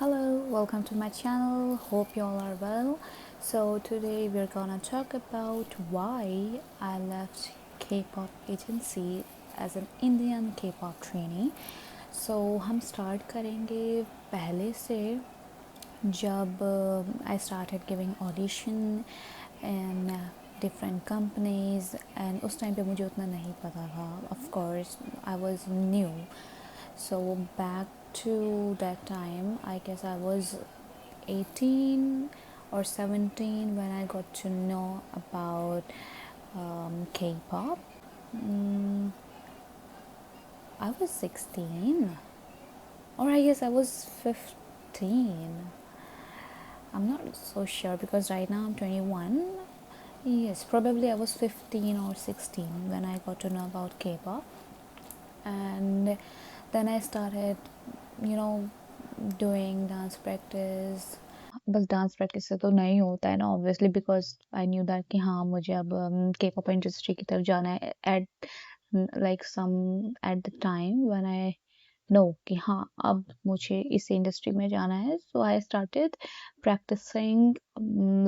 Hello, welcome to my channel. Hope you all are well. So today we're gonna talk about why I left K-pop agency as an Indian K-pop trainee. So हम start करेंगे पहले से जब I started giving audition in different companies and उस time पे मुझे उतना नहीं पता था. Of course, I was new. So back to that time, I guess I was 18 or 17 when I got to know about K-pop. I was 16, or I guess I was 15. I'm not so sure because right now I'm 21. Yes, probably I was 15 or 16 when I got to know about K-pop. And then I started, you know, doing dance practice. बस dance practice से तो नहीं होता है ना obviously because I knew that कि हाँ मुझे अब के पॉप इंडस्ट्री की तरफ जाना है at like some at the time when I know कि हाँ अब मुझे इस इंडस्ट्री में जाना है so I started practicing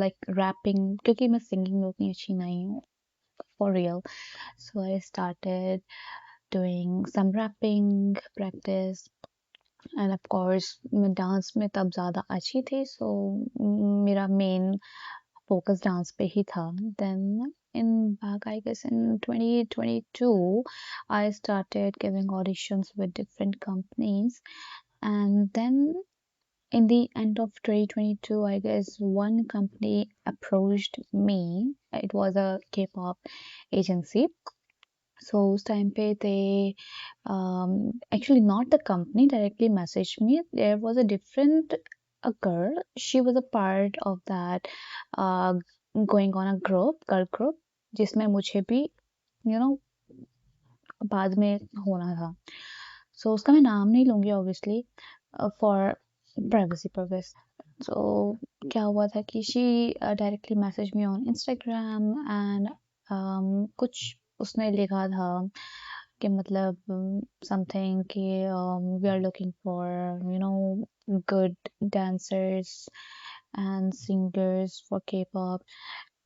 like rapping क्योंकि मैं सिंगिंग में उतनी अच्छी नहीं हूँ for real so I started doing some rapping practice and of course मैं डांस में तब ज़्यादा अच्छी थी सो मेरा मेन फोकस डांस पे ही था then in back I guess in 2022 I started giving auditions with different companies and then in the end of 2022 I guess one company approached me. It was a K-pop agency. So उस time पे they actually not the company directly messaged me. There was a different a girl. She was a part of that uh, going on a girl group जिसमें मुझे भी you know बाद में होना था. So उसका मैं नाम नहीं लूँगी obviously for privacy purpose. So क्या हुआ था कि she directly messaged me on Instagram and कुछ उसने लिखा था कि मतलब something कि we are looking for you know good dancers and singers for K-pop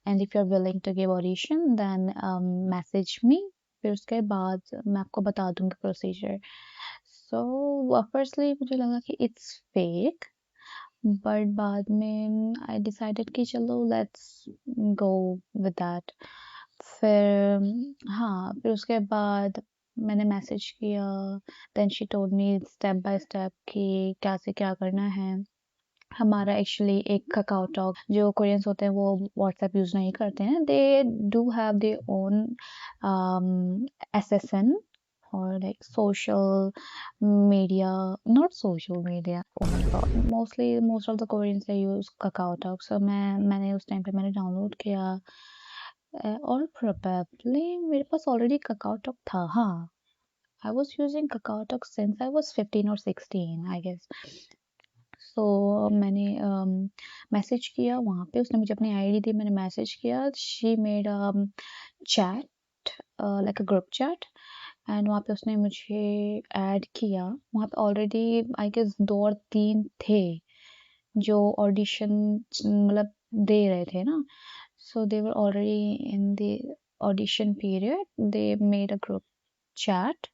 and if you're willing to give audition then message me. फिर उसके बाद मैं आपको बता दूंगी प्रोसीजर. सो फर्स्टली मुझे लगा कि इट्स फेक बट बाद में आई डिसाइडेड कि चलो लेट्स गो विद दैट. फिर हाँ फिर उसके बाद मैंने मैसेज किया. Then she told me step by step कि क्या से क्या करना है. हमारा एक्चुअली एक काकाओ टॉक जो कोरियंस होते हैं वो व्हाट्सएप यूज नहीं करते हैं. They do have their own SSN or like social media, not social media, oh my god, mostly most of the Koreans they use Kakao Talk. So मैंने उस time पे मैंने डाउनलोड किया और probably मेरे पास ऑलरेडी Kakao Talk था. हाँ I was using Kakao Talk since I was 15 or 16 I guess. So मैंने मैसेज किया वहाँ पे. उसने मुझे अपनी आईडी दी. मैंने मैसेज किया. She made chat like a group chat and वहाँ पे उसने मुझे ऐड किया. वहाँ पे ऑलरेडी आई गेस 2 और 3 थे जो ऑडिशन मतलब दे रहे थे ना. So they were already in the audition period. They made a group chat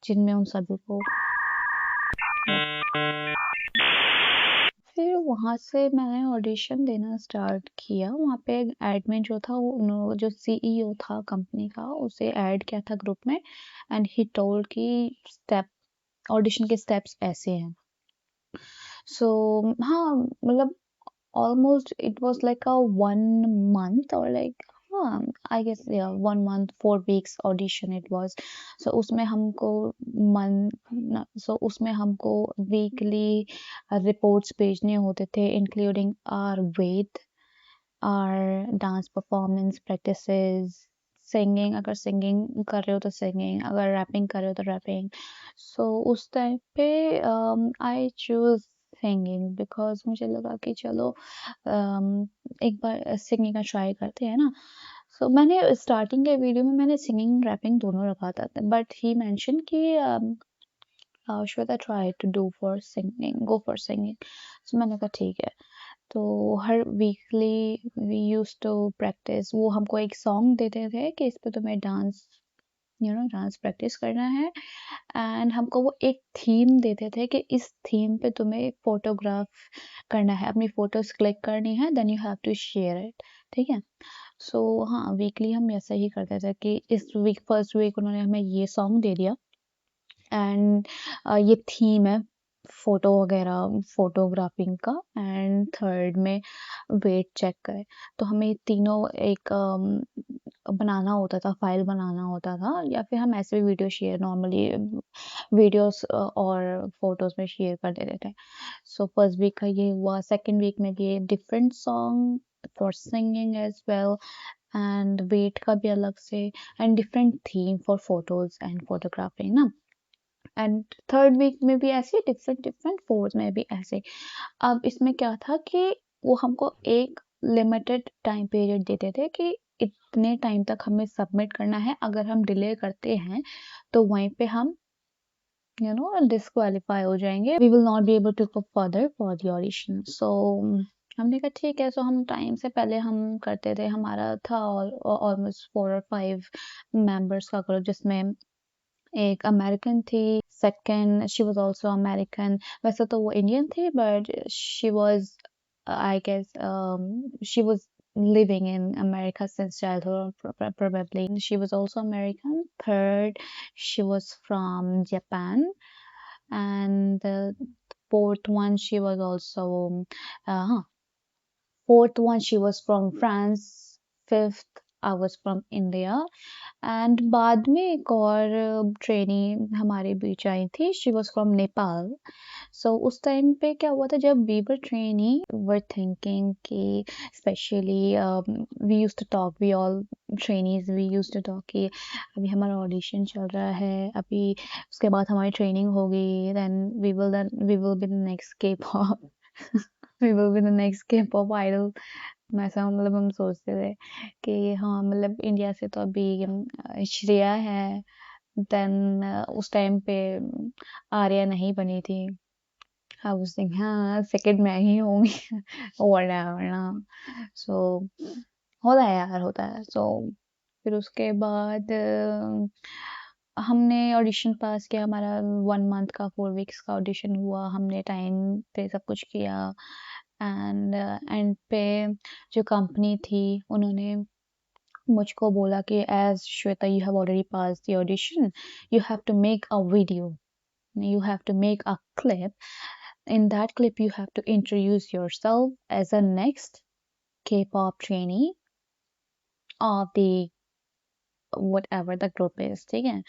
जिनमें उन सभी को फिर वहाँ से मैंने ऑडिशन देना स्टार्ट किया. वहाँ पे एडमिन जो था वो जो CEO था कंपनी का उसे ऐड किया था ग्रुप में एंड ही टोल्ड कि स्टेप ऑडिशन के स्टेप्स ऐसे हैं. सो हाँ मतलब almost it was like a 1 month or like I guess yeah 1 month 4 weeks audition it was. So उसमें हमको उसमें हमको weekly reports भेजने होते थे including our weight, our dance performance practices, singing अगर singing कर रहे हो तो singing, अगर rapping कर रहे हो तो rapping. So उस टाइम पे I choose सिंगिंग बिकॉज मुझे लगा कि चलो एक बार सिंगिंग का ट्राई करते हैं ना. सो मैंने स्टार्टिंग के वीडियो में मैंने सिंगिंग रैपिंग दोनों रखा था बट ही मेंशन कि Shweta try to do for singing, go for singing. So मैंने कहा ठीक है। तो हर weekly we use to practice. वो हमको एक सॉन्ग देते थे कि इस पे तुम्हें डांस डांस प्रैक्टिस करना है, एंड हमको वो एक थीम देते थे कि इस थीम पे तुम्हें फोटोग्राफ करना है, अपनी फोटोज क्लिक करनी है, then you have to share it. ठीक है। सो हाँ, वीकली हम ऐसा ही करते थे कि इस वीक फर्स्ट वीक उन्होंने हमें ये सॉन्ग दे दिया, एंड ये थीम है फोटो वगैरह फोटोग्राफिंग का, एंड थर्ड में वेट चेक है। तो हमें तीनों एक बनाना होता था, फाइल बनाना होता था, या फिर हम ऐसे भी वीडियो शेयर नॉर्मली वीडियोस और फोटोज में शेयर कर देते थे। सो फर्स्ट वीक का ये हुआ। सेकंड वीक में ये different song for singing as well, and weight का भी अलग से, and different theme for photos and photographing ना। एंड थर्ड वीक में भी ऐसे डिफरेंट डिफरेंट, फोर्थ में भी ऐसे। अब इसमें क्या था कि वो हमको एक लिमिटेड टाइम पीरियड देते थे कि इतने टाइम तक हमें सबमिट करना है, अगर हम डिले करते हैं तो वहीं पे हम डिस्क्वालीफाई हो जाएंगे, we will not be able to go further for the audition. So हमने कहा ठीक है। सो हम टाइम से पहले हम करते थे। हमारा था ऑलमोस्ट 4 और 5 मेंबर्स का ग्रुप, जिसमें एक अमेरिकन थी, second she was also American. वैसे तो वो इंडियन थी, but she was, I guess, she was living in America since childhood, probably. She was also American. Third, she was from Japan, and the fourth one she was also, fourth one she was from France. Fifth, I was from India. And बाद में एक और trainee हमारे बीच आई थी, she was from Nepal. So उस time पे क्या हुआ था, जब we were trainee were thinking कि specially we use to talk, we all trainees we use to talk कि अभी हमारा ऑडिशन चल रहा है, अभी उसके बाद हमारी ट्रेनिंग होगी, then we will be the next K pop we will be the next K pop idol. ऐसा मतलब हम सोचते थे कि हाँ, मतलब इंडिया से तो अभी श्रेया है, देन उस टाइम पे आर्या नहीं बनी थी। आई वाज थिंकिंग हाँ, सेकंड मैं ही होंगी वरना। सो होता है यार, होता है। सो फिर उसके बाद हमने ऑडिशन पास किया। हमारा 1 मंथ का 4 वीक्स का ऑडिशन हुआ। हमने टाइम पे सब कुछ किया, एंड एंड पे जो कंपनी थी उन्होंने मुझको बोला कि as Shweta you have already pass the audition, you have to make a video, you have to make a clip. In that clip you have to introduce yourself as a next K-pop trainee of the whatever the group is। ठीक है।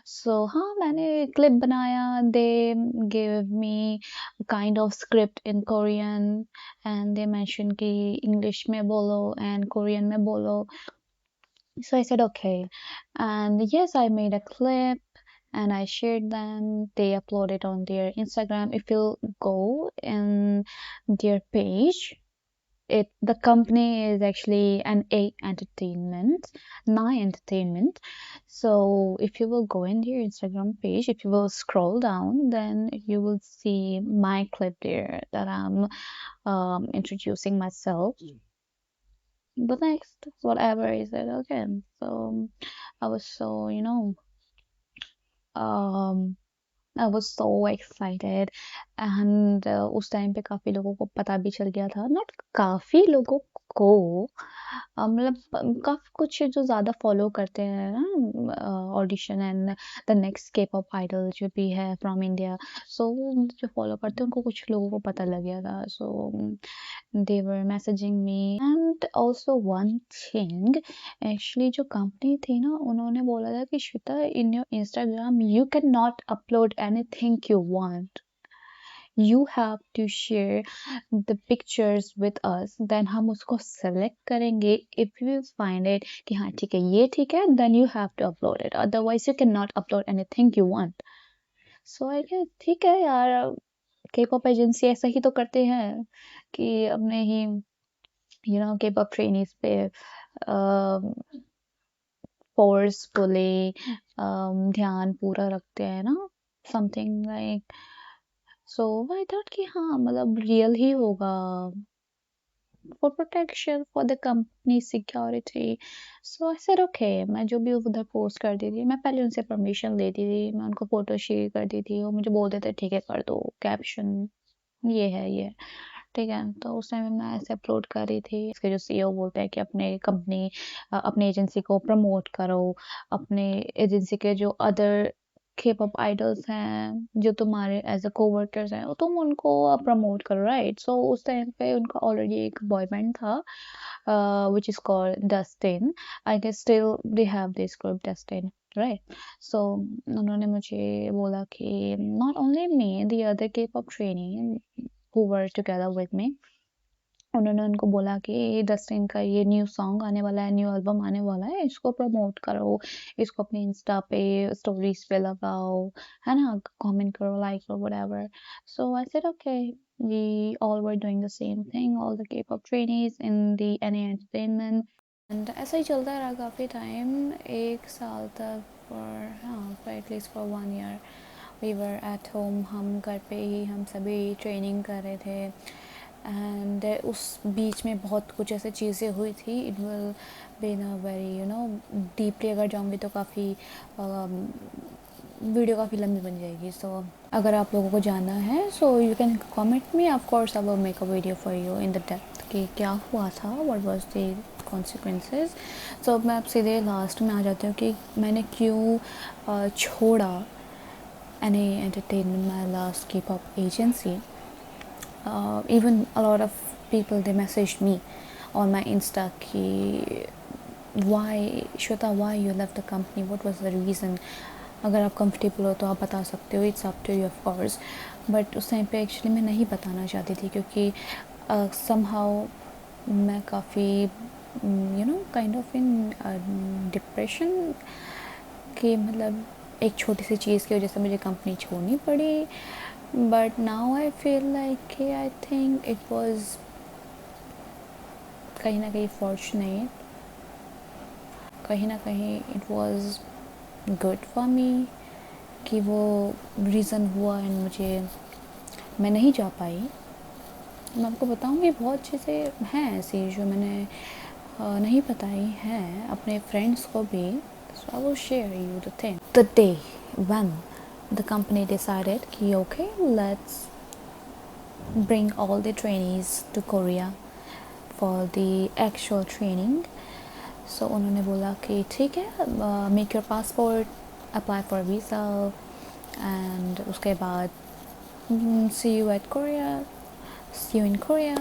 सो हाँ, मैंने clip बनाया। They give me kind of script in Korean, and they mention कि English में बोलो and Korean में बोलो। So I said okay, and yes, I made a clip and I shared them. They uploaded on their Instagram. If you go in their page, the company is actually an A Entertainment, Nine Entertainment. So if you will go in their Instagram page, if you will scroll down, then you will see my clip there that I'm introducing myself. The next whatever is it okay. So I was so um I was so excited, and उस time पे काफी लोगों को पता भी चल गया था, नॉट काफी लोगों को, मतलब काफी कुछ जो ज्यादा फॉलो करते हैं ना audition and the next K pop idol जो भी है फ्रॉम इंडिया। सो जो फॉलो करते हैं उनको कुछ लोगों को पता लग गया था। सो they were messaging me, and also one thing, actually जो कंपनी थी ना, उन्होंने बोला था कि Shweta, in your Instagram you can not upload anything you want, you have to share the pictures with us, then हम उसको select करेंगे। if you find it कि हाँ ठीक है, ये ठीक है, then you have to upload it, otherwise you cannot upload anything you want। so I guess ठीक है यार, K-pop एजेंसी ऐसा ही तो करते हैं कि अपने ही K-pop ट्रेनीज पे फोर्सफुली ध्यान पूरा रखते हैं ना। Something like, so I thought कि हाँ मतलब रियल ही होगा, for protection for the company security. So I said okay, मैं जो भी उधर पोस्ट करती थी मैं पहले उनसे परमिशन लेती थी, मैं उनको फोटो शेयर करती थी, वो मुझे बोलते थे ठीक है कर दो कैप्शन, ये है ये, ठीक है। तो उस टाइम मैं ऐसे अपलोड कर रही थी। इसके जो सीईओ बोलते हैं कि अपने कंपनी अपने एजेंसी को प्रमोट करो, अपने एजेंसी के जो अदर K-pop आइडल्स हैं जो तुम्हारे एज अ कोवर्कर्स हैं, वो तुम उनको प्रमोट करो, राइट। सो उस टाइम पे उनका ऑलरेडी एक बॉय बैंड था which is called Dustin. I guess still they have this group Dustin, right? So उन्होंने मुझे बोला कि not only me, the other K-pop trainee who were together with me, उन्होंने उनको बोला कि डस्टिन का ये न्यू सॉन्ग आने वाला है, न्यू एल्बम आने वाला है, इसको प्रमोट करो, इसको अपने इंस्टा पे स्टोरीज पे लगाओ, है ना, कमेंट करो, लाइक करो, whatever. So I said okay, we all were doing the same thing, all the K-pop trainees in the NA Entertainment, and ऐसा ही चलता रहा काफ़ी टाइम, 1 साल तक, फॉर हाँ for at least for 1 year we were at home, हम घर पे ही हम सभी ट्रेनिंग कर रहे थे। एंड उस बीच में बहुत कुछ ऐसे चीज़ें हुई थी, it will be a very deeply अगर जाऊँगी तो काफ़ी वीडियो काफ़ी लंबी बन जाएगी। सो अगर आप लोगों को जानना है so you can comment me, of course I will make a video for you in the depth कि क्या हुआ था, व्हाट वाज द कॉन्सिक्वेंसेस। सो मैं आप सीधे लास्ट में आ जाती हूँ कि मैंने क्यों छोड़ा NA Entertainment, my last K-pop agency. Even a lot of people they messaged me on my Insta कि why Shweta, why you left the company, what was the reason। अगर आप कंफर्टेबल हो तो आप बता सकते हो, it's up to you of course. But उस टाइम पे एक्चुअली मैं नहीं बताना चाहती थी क्योंकि समहाउ मैं काफ़ी काइंड ऑफ इन डिप्रेशन कि मतलब एक छोटी सी चीज़ की वजह से मुझे कंपनी छोड़नी पड़ी। But now I feel like I think it was कहीं ना कहीं फॉर्चुनेट, कहीं ना कहीं it was good for me कि वो रीज़न हुआ एंड मैं नहीं जा पाई। मैं आपको बताऊंगी बहुत चीज़ें हैं ऐसी जो मैंने नहीं बताई हैं अपने फ्रेंड्स को भी। So I will share you the thing the day when the company decided कि okay let's bring all the trainees to Korea for the actual training। So उन्होंने बोला कि ठीक है, make your passport, apply for visa and उसके बाद see you at Korea, see you in Korea।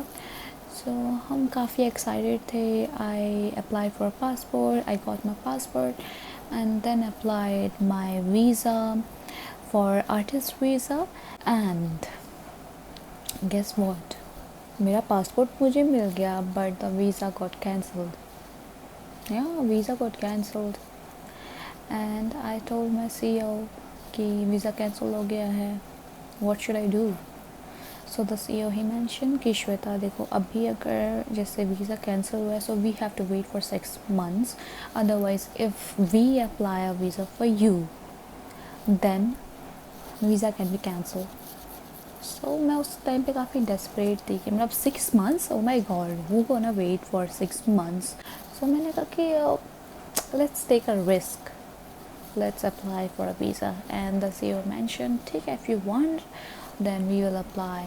So हम काफ़ी excited थे। I applied for a passport, I got my passport and then applied my visa for artist visa and guess what, मेरा passport मुझे मिल गया but the visa got cancelled. या visa got cancelled and I told my CEO कि visa cancel हो गया है, what should I do. So the CEO he mention कि श्वेता देखो अभी अगर जैसे वीज़ा कैंसिल हुआ है so we have to wait for 6 months, otherwise if we apply a visa for you then visa can be cancel. So मैं उस time पे काफ़ी डेस्परेट थी कि मतलब 6 months, oh my god who gonna wait for 6 months। So मैंने कहा कि let's take a risk, let's apply for a visa and the CEO mentioned ठीक है if you want then we will apply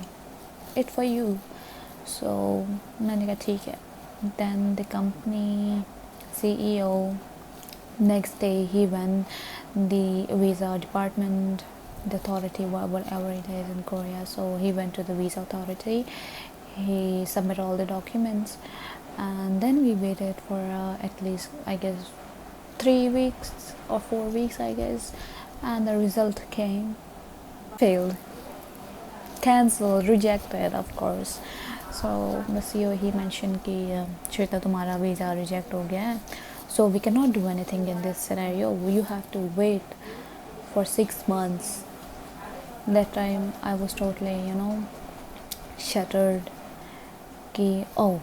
it for you। so मैंने कहा ठीक है। then the company CEO next day he went the visa department, the authority whatever it is in Korea, so he went to the visa authority, he submitted all the documents and then we waited for at least I guess 3 weeks or 4 weeks I guess and the result came, failed, cancelled, rejected of course। so the CEO he mentioned कि श्वेता तुम्हारा visa reject हो गया है, so we cannot do anything in this scenario, you have to wait for 6 months। that time I was totally shattered कि oh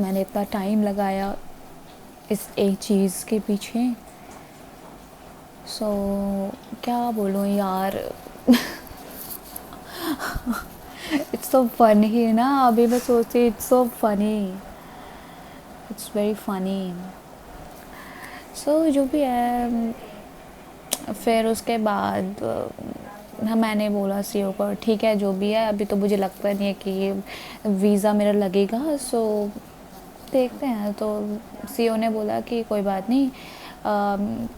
मैंने इतना time लगाया इस एक चीज़ के पीछे। सो क्या बोलूँ यार, इट्स सो फनी ना, अभी मैं सोचती it's so funny, it's very funny. So जो भी है, फिर उसके बाद मैंने बोला सीईओ को ठीक है जो भी है, अभी तो मुझे लगता नहीं है कि वीज़ा मेरा लगेगा, सो देखते हैं। तो सीईओ ने बोला कि कोई बात नहीं,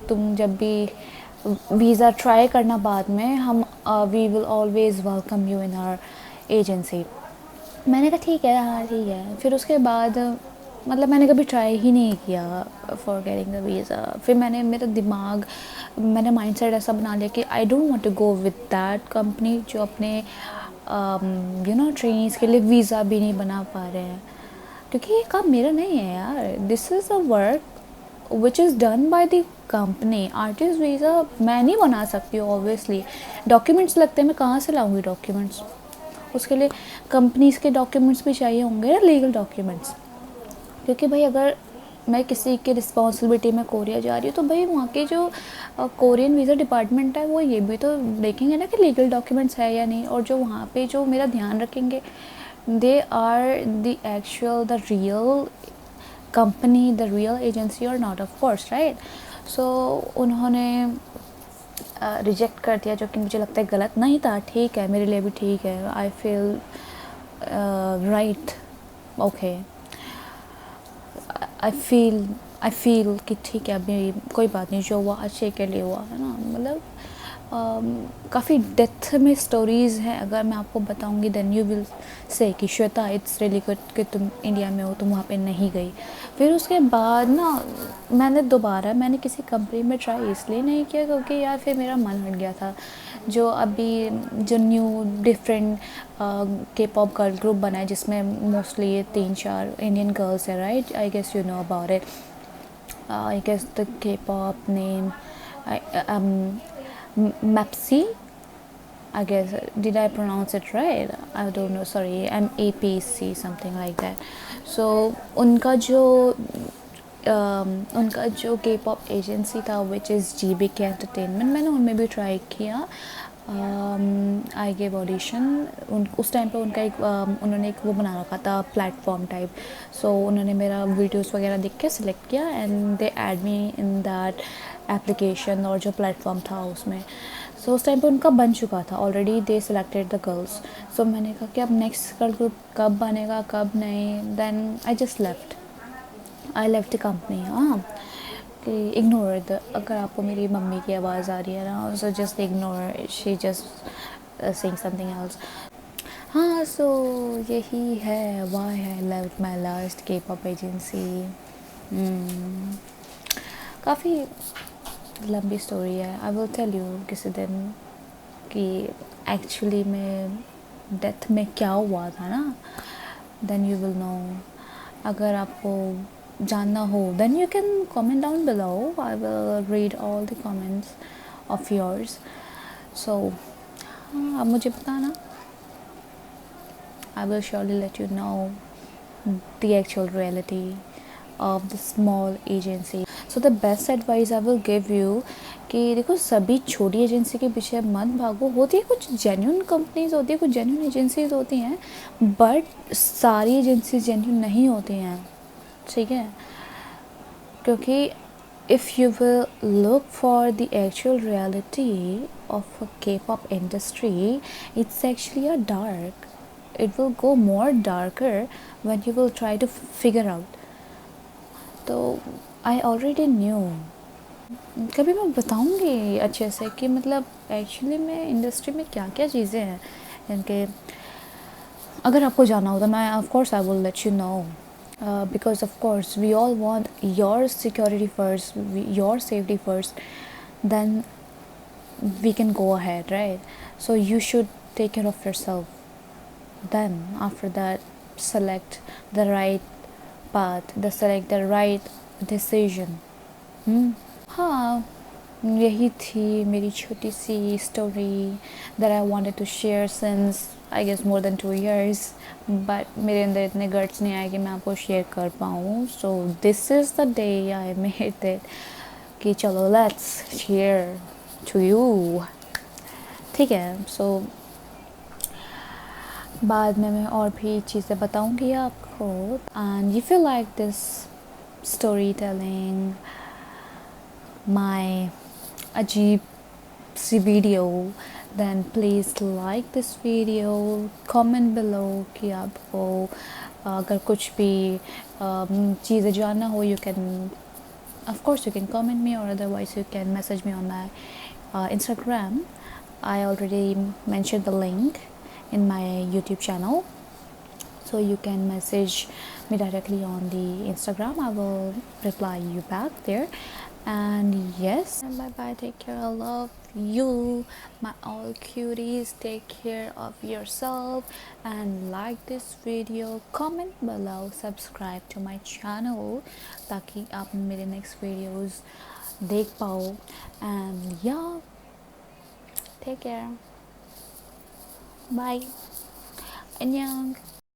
तुम जब भी वीज़ा ट्राई करना बाद में, हम we will always welcome you in our agency. मैंने कहा ठीक है, हाँ ठीक है। फिर उसके बाद मतलब मैंने कभी ट्राई ही नहीं किया फॉर गेटिंग द वीज़ा। फिर मैंने माइंडसेट ऐसा बना लिया कि I don't want to go with that company जो अपने ट्रेनिंग्स के लिए वीज़ा भी नहीं बना पा रहे हैं, क्योंकि ये काम मेरा नहीं है यार। This is a work which is done by the company. Artist visa मैं नहीं बना सकती हूँ ऑब्वियसली। डॉक्यूमेंट्स लगते हैं, मैं कहाँ से लाऊंगी डॉक्यूमेंट्स? उसके लिए कंपनीज़ के डॉक्यूमेंट्स भी चाहिए होंगे ना, लीगल डॉक्यूमेंट्स। क्योंकि भाई अगर मैं किसी की रिस्पॉन्सिबिलिटी में कोरिया जा रही हूँ, तो भाई वहाँ के जो कोरियन वीज़ा डिपार्टमेंट है वो ये भी तो देखेंगे ना कि लीगल डॉक्यूमेंट्स है या नहीं। और जो वहाँ पे जो मेरा ध्यान रखेंगे, they are the actual the real company, the real agency और not, of course, right. So उन्होंने रिजेक्ट कर दिया, जो कि मुझे लगता है गलत नहीं था। ठीक है, मेरे लिए भी ठीक है, I feel right, okay. I feel कि ठीक है, अभी कोई बात नहीं, जो हुआ अच्छे के लिए हुआ है ना। मतलब काफ़ी डेप्थ में स्टोरीज़ हैं, अगर मैं आपको बताऊंगी देन यू विल से कि श्वेता इट्स रियली गुड कि तुम इंडिया में हो, तुम वहाँ पे नहीं गई। फिर उसके बाद ना मैंने किसी कंपनी में ट्राई इसलिए नहीं किया क्योंकि यार फिर मेरा मन हट गया था। जो अभी जो new different K pop girl group बना है, जिसमें मोस्टली ये 3-4 इंडियन गर्ल्स है, right. I guess you know about it. I guess the K pop name Mapsi, I guess. Did I pronounce it right? I don't know. Sorry, MAPC, something like that. So उनका जो के pop agency था which is GBK entertainment, मैंने उनमें भी try किया। I gave audition. उस time पे उन्होंने एक वो बना रखा था प्लेटफॉर्म टाइप। सो उन्होंने मेरा वीडियोस वगैरह देख के सिलेक्ट किया and they add me in that application, और जो प्लेटफॉर्म था उसमें। सो उस टाइम पे उनका बन चुका था already, they selected the girls. So मैंने कहा कि अब नेक्स्ट गर्ल ग्रुप कब बनेगा कब नहीं। Then I just left, I left the company. हाँ, कि इग्नोर द, अगर आपको मेरी मम्मी की आवाज़ आ रही है ना, so just ignore, she just saying something else. हाँ, सो यही है why I left my last के पॉप एजेंसी। काफ़ी लंबी स्टोरी है, आई विल टेल यू किसी दिन कि एक्चुअली में डेथ में क्या हुआ था ना, देन यू विल नो। अगर आपको जानना हो then you can comment down below, I will read all the comments of yours. So हाँ, अब मुझे बताना, I will surely let you know the actual reality of the small agency. So the best advice I will give you कि देखो, सभी छोटी agency के पीछे मत भागो। होती है कुछ जेन्यून कंपनीज, होती है कुछ जेन्यून एजेंसीज होती हैं, बट सारी एजेंसीज जेन्यून नहीं होती हैं, ठीक है। क्योंकि if you will look for the actual reality of a K-pop industry, it's actually a dark. It will go more darker when you will try to figure out. तो I already knew. कभी मैं बताऊँगी अच्छे से कि मतलब actually में industry में क्या क्या चीज़ें हैं इनके। अगर आपको जाना हो तो मैं of course I will let you know, because of course we all want your security first, your safety first, then we can go ahead, right? So you should take care of yourself. Then after that, select the right path, select the right decision. हाँ, यही थी मेरी छोटी सी story that I wanted to share since I guess more than 2 years, but मेरे अंदर इतने guts नहीं आए कि मैं आपको शेयर कर पाऊँ. So this is the day I made it. कि चलो लेट्स शेयर टू यू, ठीक है। सो बाद में मैं और भी चीज़ें बताऊंगी आपको। And if you like this story telling, my अजीब सी video, then please like this video, comment below कि आपको अगर कुछ भी चीज़ें जानना हो, you can, of course you can comment me, or otherwise you can message me on my Instagram. I already mentioned the link in my YouTube channel, so you can message me directly on the Instagram. I will reply you back there. And yes, and bye bye, take care, I love you, my all cuties. Take care of yourself and like this video, comment below, subscribe to my channel ताकि आप मेरे next videos देख पाओ. And yeah, take care, bye, annyeong.